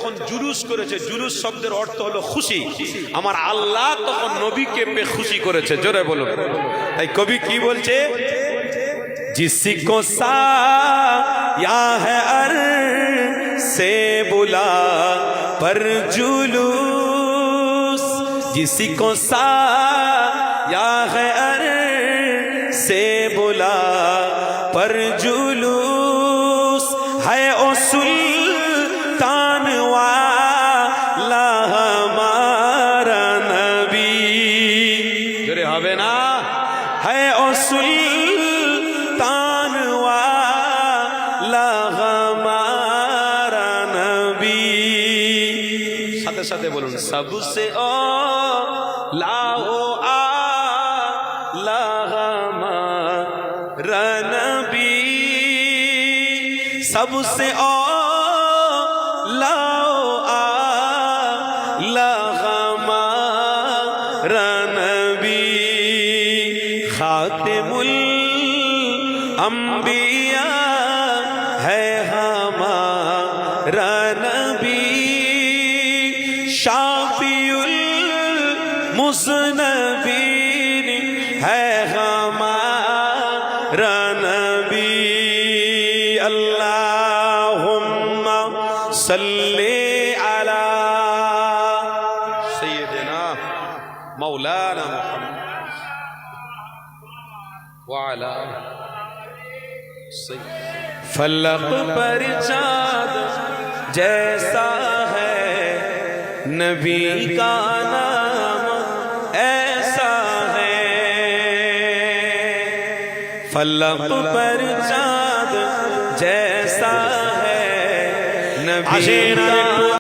যখন জুলুস করেছে, জুলুস শব্দের অর্থ হলো খুশি, আমার আল্লাহ তখন নবীকে খুশি করেছে। জোরে বলুন। তাই কবি কি বলছে, जिसको साया है अरसे बुला पर जुलूस, जिसको साया है अरसे बुला पर जुलूस, है ओ सुल्तान वाला हमारा नबी। जोरे হবে না, है ओ सुल्तान वाला हमारा नबी। साथे साथे बोलूं, सबसे ओ लाओ आला हमारा नबी, सबसे ओ लाओ आला हमारा नबी, खातिमुल अंबिया है हमारा नबी, शाफिउल मुज़नबीन है हमारा नबी। अल्लाहुम्मा सल्ली अला सय्यिदिना मौलाना मुहम्मद वाला। फलक पर चाँद जैसा है नबी का नाम ऐसा है, फलक पर चाँद जैसा है नबी का